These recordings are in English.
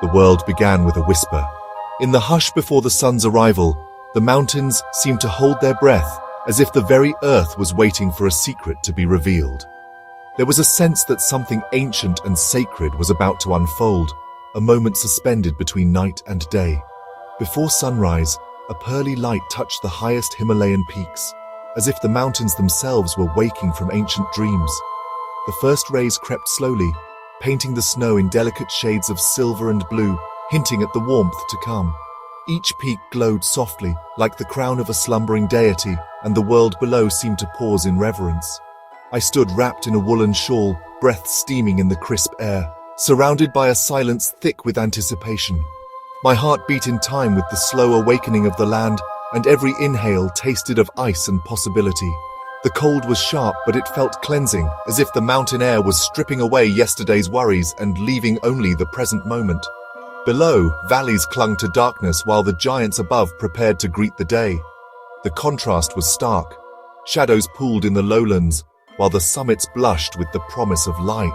The world began with a whisper. In the hush before the sun's arrival, the mountains seemed to hold their breath, as if the very earth was waiting for a secret to be revealed. There was a sense that something ancient and sacred was about to unfold, a moment suspended between night and day. Before sunrise, a pearly light touched the highest Himalayan peaks, as if the mountains themselves were waking from ancient dreams. The first rays crept slowly, painting the snow in delicate shades of silver and blue, hinting at the warmth to come. Each peak glowed softly, like the crown of a slumbering deity, and the world below seemed to pause in reverence. I stood wrapped in a woolen shawl, breath steaming in the crisp air, surrounded by a silence thick with anticipation. My heart beat in time with the slow awakening of the land, and every inhale tasted of ice and possibility. The cold was sharp, but it felt cleansing, as if the mountain air was stripping away yesterday's worries and leaving only the present moment. Below, valleys clung to darkness while the giants above prepared to greet the day. The contrast was stark. Shadows pooled in the lowlands, while the summits blushed with the promise of light.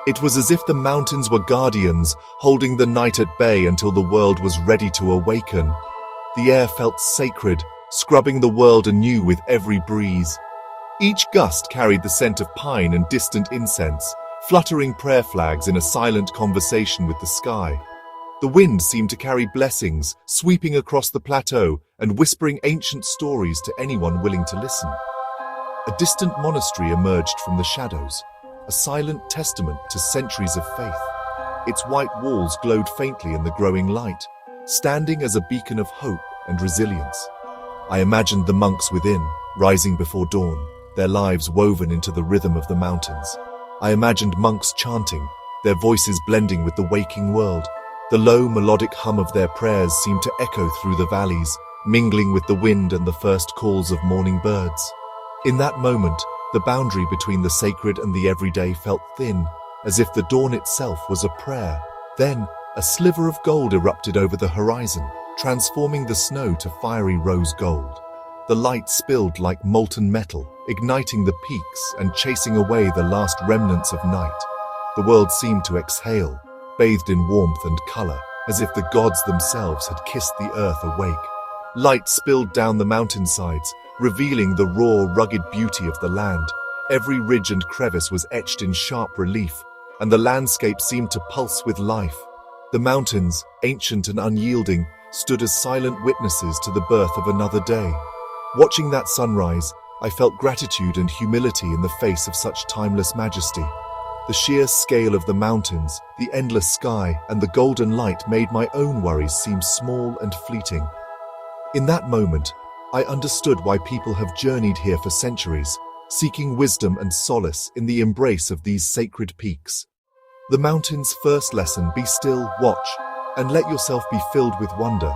It was as if the mountains were guardians, holding the night at bay until the world was ready to awaken. The air felt sacred, scrubbing the world anew with every breeze. Each gust carried the scent of pine and distant incense, fluttering prayer flags in a silent conversation with the sky. The wind seemed to carry blessings, sweeping across the plateau and whispering ancient stories to anyone willing to listen. A distant monastery emerged from the shadows, a silent testament to centuries of faith. Its white walls glowed faintly in the growing light, standing as a beacon of hope and resilience. I imagined the monks within, rising before dawn, their lives woven into the rhythm of the mountains. I imagined monks chanting, their voices blending with the waking world. The low melodic hum of their prayers seemed to echo through the valleys, mingling with the wind and the first calls of morning birds. In that moment, the boundary between the sacred and the everyday felt thin, as if the dawn itself was a prayer. Then, a sliver of gold erupted over the horizon, transforming the snow to fiery rose gold. The light spilled like molten metal, igniting the peaks and chasing away the last remnants of night. The world seemed to exhale, bathed in warmth and color, as if the gods themselves had kissed the earth awake. Light spilled down the mountainsides, revealing the raw, rugged beauty of the land. Every ridge and crevice was etched in sharp relief, and the landscape seemed to pulse with life. The mountains, ancient and unyielding, stood as silent witnesses to the birth of another day. Watching that sunrise, I felt gratitude and humility in the face of such timeless majesty. The sheer scale of the mountains, the endless sky, and the golden light made my own worries seem small and fleeting. In that moment, I understood why people have journeyed here for centuries, seeking wisdom and solace in the embrace of these sacred peaks. The mountain's first lesson: be still, watch, and let yourself be filled with wonder.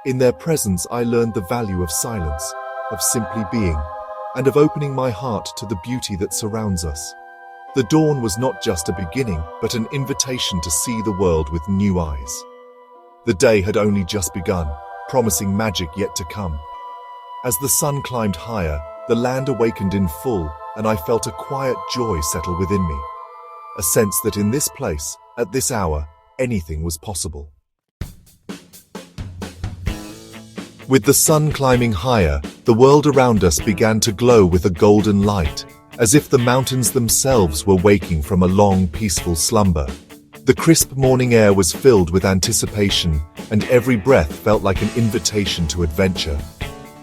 In their presence, I learned the value of silence, of simply being, and of opening my heart to the beauty that surrounds us. The dawn was not just a beginning, but an invitation to see the world with new eyes. The day had only just begun, promising magic yet to come. As the sun climbed higher, the land awakened in full, and I felt a quiet joy settle within me. A sense that in this place, at this hour, anything was possible. With the sun climbing higher, the world around us began to glow with a golden light, as if the mountains themselves were waking from a long, peaceful slumber. The crisp morning air was filled with anticipation, and every breath felt like an invitation to adventure.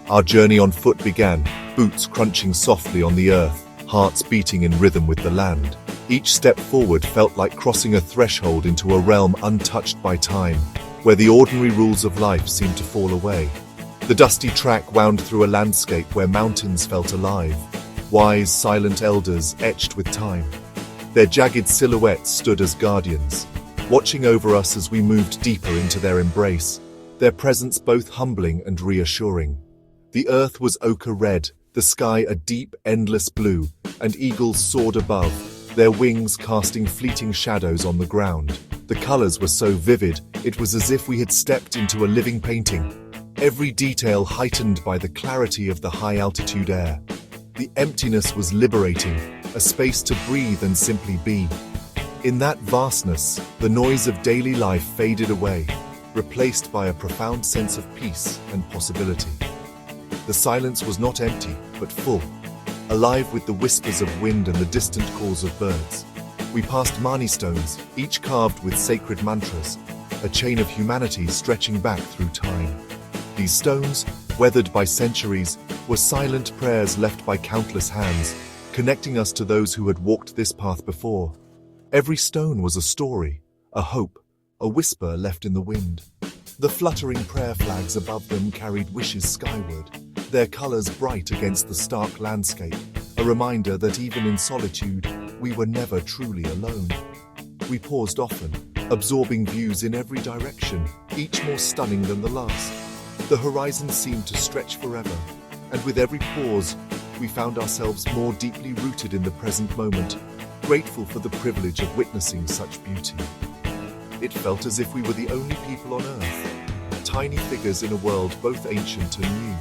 Our journey on foot began, boots crunching softly on the earth, hearts beating in rhythm with the land. Each step forward felt like crossing a threshold into a realm untouched by time, where the ordinary rules of life seemed to fall away. The dusty track wound through a landscape where mountains felt alive, wise, silent elders etched with time. Their jagged silhouettes stood as guardians, watching over us as we moved deeper into their embrace, their presence both humbling and reassuring. The earth was ochre red, the sky a deep, endless blue, and eagles soared above, their wings casting fleeting shadows on the ground. The colors were so vivid, it was as if we had stepped into a living painting, every detail heightened by the clarity of the high-altitude air. The emptiness was liberating, a space to breathe and simply be. In that vastness, the noise of daily life faded away, replaced by a profound sense of peace and possibility. The silence was not empty, but full, alive with the whispers of wind and the distant calls of birds. We passed Mani stones, each carved with sacred mantras, a chain of humanity stretching back through time. These stones, weathered by centuries, were silent prayers left by countless hands, connecting us to those who had walked this path before. Every stone was a story, a hope, a whisper left in the wind. The fluttering prayer flags above them carried wishes skyward, their colors bright against the stark landscape, a reminder that even in solitude, we were never truly alone. We paused often, absorbing views in every direction, each more stunning than the last. The horizon seemed to stretch forever, and with every pause, we found ourselves more deeply rooted in the present moment, grateful for the privilege of witnessing such beauty. It felt as if we were the only people on Earth, tiny figures in a world both ancient and new.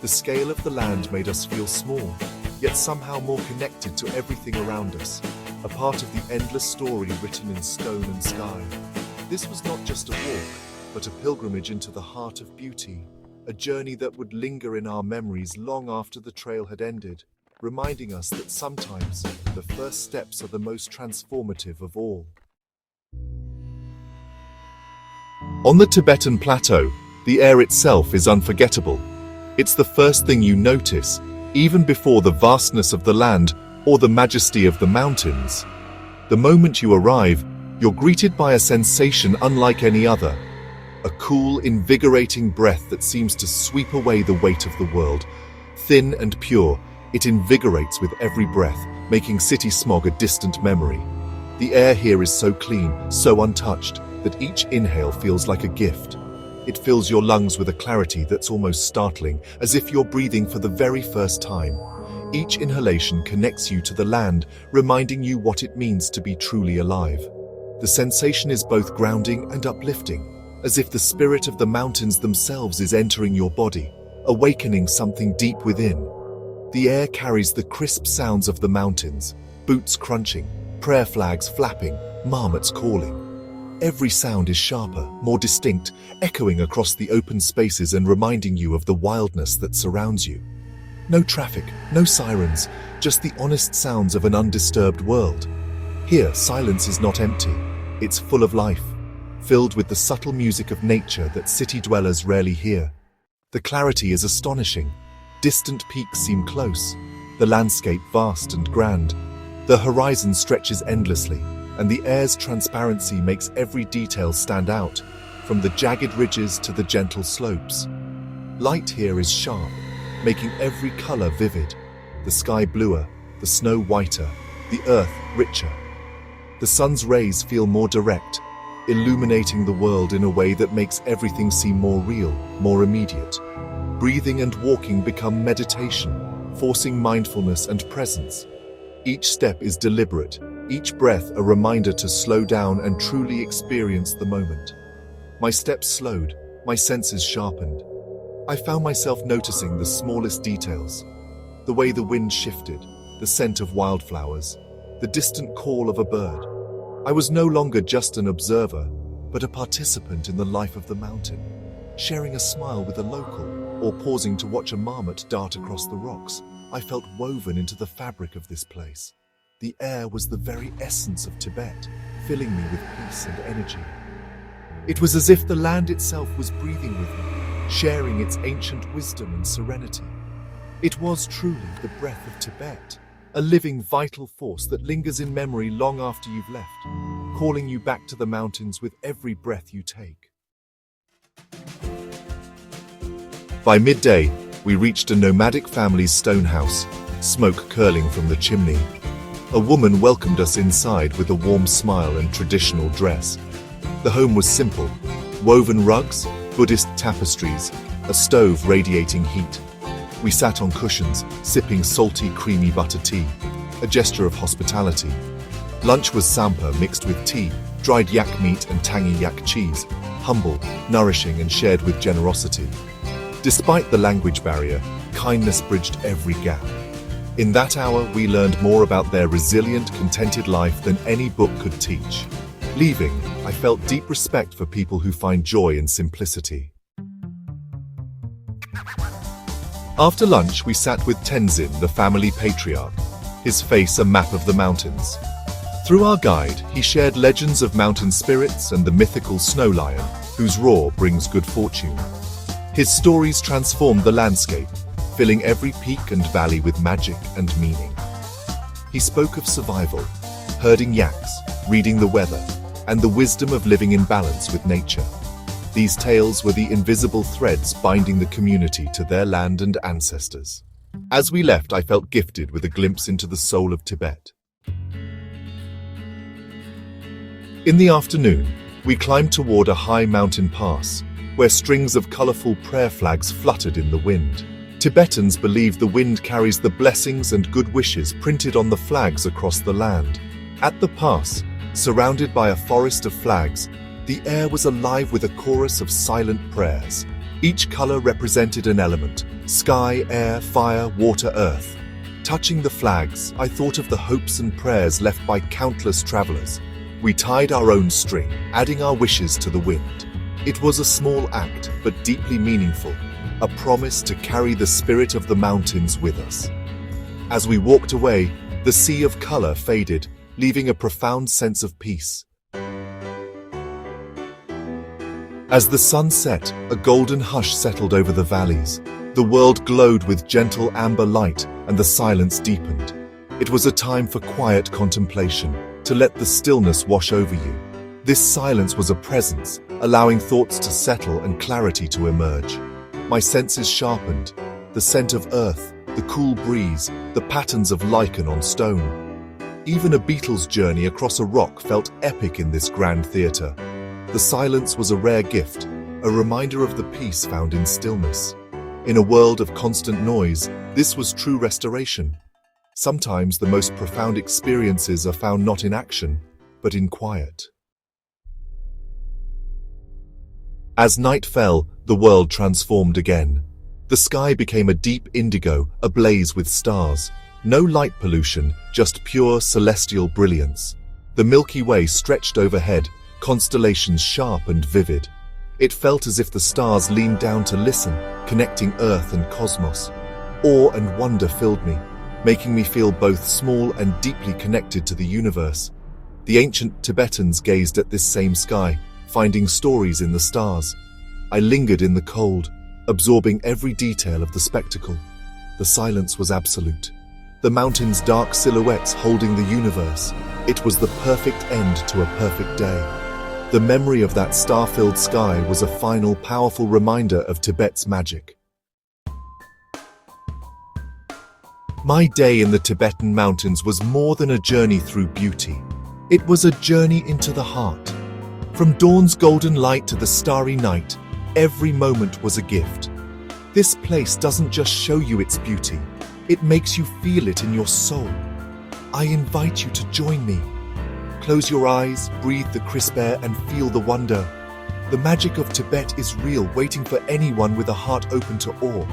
The scale of the land made us feel small, yet somehow more connected to everything around us, a part of the endless story written in stone and sky. This was not just a walk, but a pilgrimage into the heart of beauty, a journey that would linger in our memories long after the trail had ended, reminding us that sometimes the first steps are the most transformative of all. On the Tibetan plateau, the air itself is unforgettable. It's the first thing you notice, even before the vastness of the land or the majesty of the mountains. The moment you arrive, you're greeted by a sensation unlike any other. A cool, invigorating breath that seems to sweep away the weight of the world. Thin and pure, it invigorates with every breath, making city smog a distant memory. The air here is so clean, so untouched, that each inhale feels like a gift. It fills your lungs with a clarity that's almost startling, as if you're breathing for the very first time. Each inhalation connects you to the land, reminding you what it means to be truly alive. The sensation is both grounding and uplifting, as if the spirit of the mountains themselves is entering your body, awakening something deep within. The air carries the crisp sounds of the mountains, boots crunching, prayer flags flapping, marmots calling. Every sound is sharper, more distinct, echoing across the open spaces and reminding you of the wildness that surrounds you. No traffic, no sirens, just the honest sounds of an undisturbed world. Here, silence is not empty. It's full of life, filled with the subtle music of nature that city dwellers rarely hear. The clarity is astonishing. Distant peaks seem close, the landscape vast and grand. The horizon stretches endlessly, and the air's transparency makes every detail stand out, from the jagged ridges to the gentle slopes. Light here is sharp, making every color vivid. The sky bluer, the snow whiter, the earth richer. The sun's rays feel more direct, illuminating the world in a way that makes everything seem more real, more immediate. Breathing and walking become meditation, forcing mindfulness and presence. Each step is deliberate, each breath a reminder to slow down and truly experience the moment. My steps slowed, my senses sharpened. I found myself noticing the smallest details. The way the wind shifted, the scent of wildflowers, the distant call of a bird. I was no longer just an observer, but a participant in the life of the mountain, sharing a smile with a local, or pausing to watch a marmot dart across the rocks. I felt woven into the fabric of this place. The air was the very essence of Tibet, filling me with peace and energy. It was as if the land itself was breathing with me, sharing its ancient wisdom and serenity. It was truly the breath of Tibet, a living, vital force that lingers in memory long after you've left, calling you back to the mountains with every breath you take. By midday, we reached a nomadic family's stone house, smoke curling from the chimney. A woman welcomed us inside with a warm smile and traditional dress. The home was simple: woven rugs, Buddhist tapestries, a stove radiating heat. We sat on cushions, sipping salty, creamy butter tea, a gesture of hospitality. Lunch was sampa mixed with tea, dried yak meat and tangy yak cheese, humble, nourishing and shared with generosity. Despite the language barrier, kindness bridged every gap. In that hour, we learned more about their resilient, contented life than any book could teach. Leaving, I felt deep respect for people who find joy in simplicity. After lunch, we sat with Tenzin, the family patriarch, his face a map of the mountains. Through our guide, he shared legends of mountain spirits and the mythical snow lion, whose roar brings good fortune. His stories transformed the landscape, filling every peak and valley with magic and meaning. He spoke of survival, herding yaks, reading the weather, and the wisdom of living in balance with nature. These tales were the invisible threads binding the community to their land and ancestors. As we left, I felt gifted with a glimpse into the soul of Tibet. In the afternoon, we climbed toward a high mountain pass, where strings of colorful prayer flags fluttered in the wind. Tibetans believe the wind carries the blessings and good wishes printed on the flags across the land. At the pass, surrounded by a forest of flags, the air was alive with a chorus of silent prayers. Each color represented an element: sky, air, fire, water, earth. Touching the flags, I thought of the hopes and prayers left by countless travelers. We tied our own string, adding our wishes to the wind. It was a small act, but deeply meaningful, a promise to carry the spirit of the mountains with us. As we walked away, the sea of color faded, leaving a profound sense of peace. As the sun set, a golden hush settled over the valleys. The world glowed with gentle amber light, and the silence deepened. It was a time for quiet contemplation, to let the stillness wash over you. This silence was a presence, allowing thoughts to settle and clarity to emerge. My senses sharpened, the scent of earth, the cool breeze, the patterns of lichen on stone. Even a beetle's journey across a rock felt epic in this grand theatre. The silence was a rare gift, a reminder of the peace found in stillness. In a world of constant noise, this was true restoration. Sometimes the most profound experiences are found not in action, but in quiet. As night fell, the world transformed again. The sky became a deep indigo, ablaze with stars. No light pollution, just pure celestial brilliance. The Milky Way stretched overhead, constellations sharp and vivid. It felt as if the stars leaned down to listen, connecting Earth and cosmos. Awe and wonder filled me, making me feel both small and deeply connected to the universe. The ancient Tibetans gazed at this same sky, finding stories in the stars. I lingered in the cold, absorbing every detail of the spectacle. The silence was absolute. The mountains' dark silhouettes holding the universe. It was the perfect end to a perfect day. The memory of that star-filled sky was a final, powerful reminder of Tibet's magic. My day in the Tibetan mountains was more than a journey through beauty. It was a journey into the heart. From dawn's golden light to the starry night, every moment was a gift. This place doesn't just show you its beauty, it makes you feel it in your soul. I invite you to join me. Close your eyes, breathe the crisp air, and feel the wonder. The magic of Tibet is real, waiting for anyone with a heart open to awe.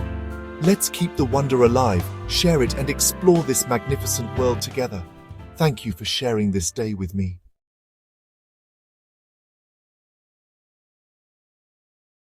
Let's keep the wonder alive, share it, and explore this magnificent world together. Thank you for sharing this day with me.